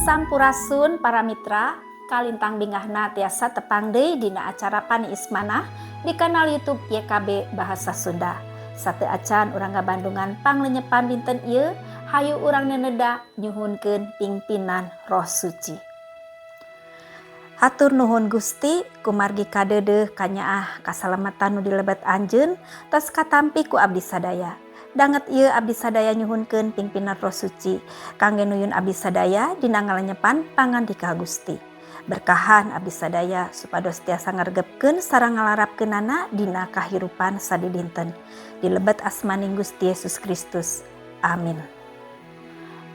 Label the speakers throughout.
Speaker 1: Sampurasun para mitra, kalintang bingahna tiasa tepang deui dina acara Pani Ismanah di kanal YouTube YKB Bahasa Sunda. Sate acan urang Bandungan panglenyepan dinten ieu, hayu urang neneda nyuhunkeun pingpinan Roh Suci. Hatur nuhun Gusti kumargi kadeudeuh kanyaah kasalamatan nu dilebet anjeun tos katampi ku abdi sadaya. Danget ieu abdi sadaya nyuhunkeun pingpinan Roh Suci kangge nuyun abdi sadaya dina ngalenyepan pangandika Gusti. Berkahan abdi sadaya supados tiasa ngaregepkeun sareng ngalarapkeunana dina kahirupan sadidinten. Dilebet asmaning Gusti Yesus Kristus. Amin.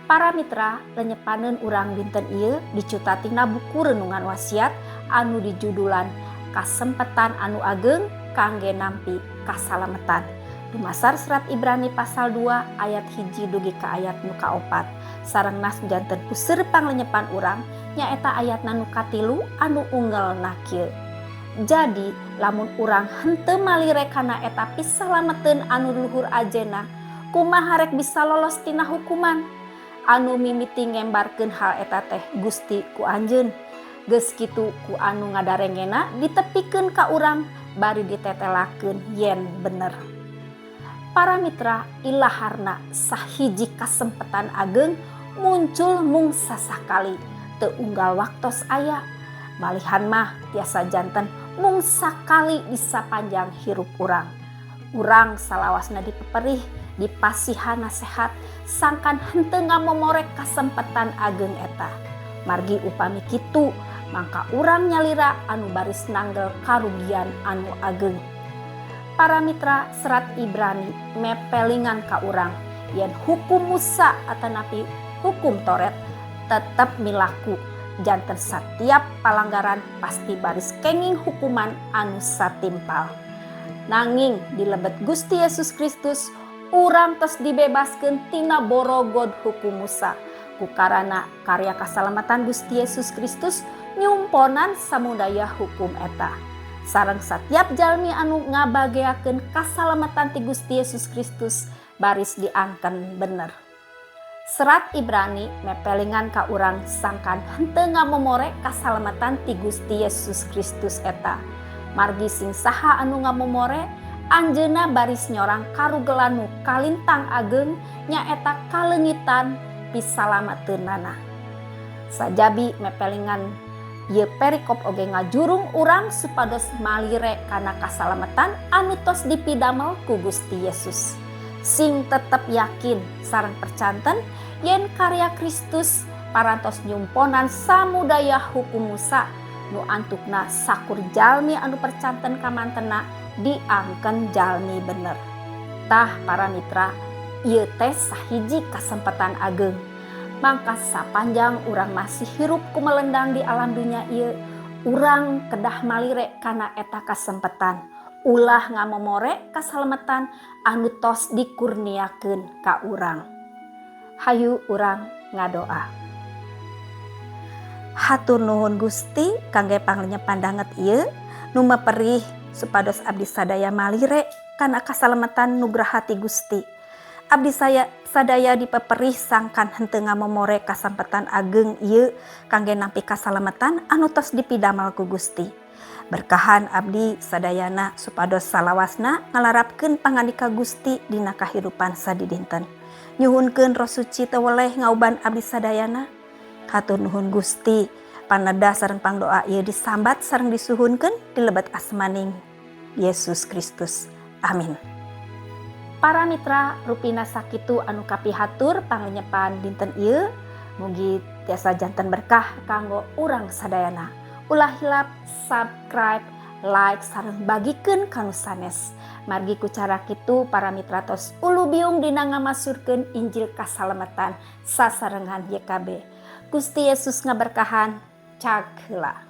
Speaker 1: Para mitra, lenyepaneun urang dinten ieu dicutatina buku renungan wasiat anu dijudulan Kasempetan Anu Ageng kangge nampi kasalametan. Dumasar serat Ibrani pasal 2 ayat 1 dugi ka ayat nu kaopat. Sareng nas janten puseur panglenyepan urang nyaeta ayatna nu katilu anu unggelna kieu. Jadi lamun urang henteu malire kana eta pisalameteun anu luhur ajena, kumaha rek bisa lolos tina hukuman? Anu mimiti ngembarkeun hal eta teh Gusti ku anjeun. Geus kitu ku anu ngadarengena ditepikeun ka urang bari ditetelakeun yen bener. Para mitra, ilaharna sahiji kasempetan ageng muncul mung sasakali, teu unggal waktos aya. Malihan mah tiasa janten mung sakali di sapanjang hirup urang. Urang salawasna dipeperih, dipasihan nasehat, sangkan henteu ngamomorek kasempetan ageng eta. Margi upami kitu, mangka urang nyalira anu baris nanggel karugian anu ageng. Para mitra, serat Ibrani mepelingan ka urang yen hukum Musa atanapi hukum Toret tetep milaku. Janten setiap palanggaran pasti baris kenging hukuman anu satimpal. Nanging dilebet Gusti Yesus Kristus, urang tos dibebaskeun tina borogod hukum Musa. Kukarana karya kasalamatan Gusti Yesus Kristus nyumponan samudaya hukum eta. Sareng setiap jalmi anu ngabageakeun kasalamatan ti Gusti Yesus Kristus baris diangken bener. Serat Ibrani mepelingan ka urang sangkan henteu ngamomore kasalamatan ti Gusti Yesus Kristus eta. Margi sing saha anu ngamomore anjeunna baris nyorang karugelan nu kalintang ageng nyaeta kalengitan pisalameteunana. Sajabi mepelingan ieu perikop oge ngajurung urang supados malire kana kasalamatan anu tos dipidamel ku Gusti Yesus. Sing tetep yakin sareng percanten yen karya Kristus parantos nyumponan samudaya hukum Musa nu antukna sakur jalmi anu percanten kamantena diangken jalmi bener. Tah para mitra, ieu teh sahiji kasempetan ageng. Mangka sapanjang urang masih hirup kumelendang di alam dunia ieu, urang kedah malire kana eta kasempetan, ulah ngamomore kasalamatan anu tos dikurniakeun ka urang. Hayu urang ngadoa. Hatur nuhun Gusti kangge panglenyepan danget ieu nu meperih supados abdi sadaya malire kana kasalamatan nugrah hati Gusti. Abdi sadaya dipeperih sangkan henteu ngamomore kasempetan ageng ieu kangge nampi kasalamatan anu tos dipidamel ku Gusti. Berkahan abdi sadayana supados salawasna ngalarapkeun pangandika Gusti dina kahirupan sadidinten. Nyuhunkeun Roh Suci teu weleh ngauban abdi sadayana. Hatur nuhun Gusti, paneda sareng pangdoa ieu disambat sareng disuhunkeun dilebet asmaning Yesus Kristus. Amin. Para mitra, rupina sakitu anu kapihatur panglenyepan dinten ieu, mugi tiasa janten berkah kanggo urang sadayana. Ulah hilap subscribe, like sareng bagikeun kanu sanes. Margi ku cara kitu para mitra tos ulu biung dina ngamasurkeun Injil kasalamatan sasarengan YKB. Gusti Yesus ngaberkahan, cak heula.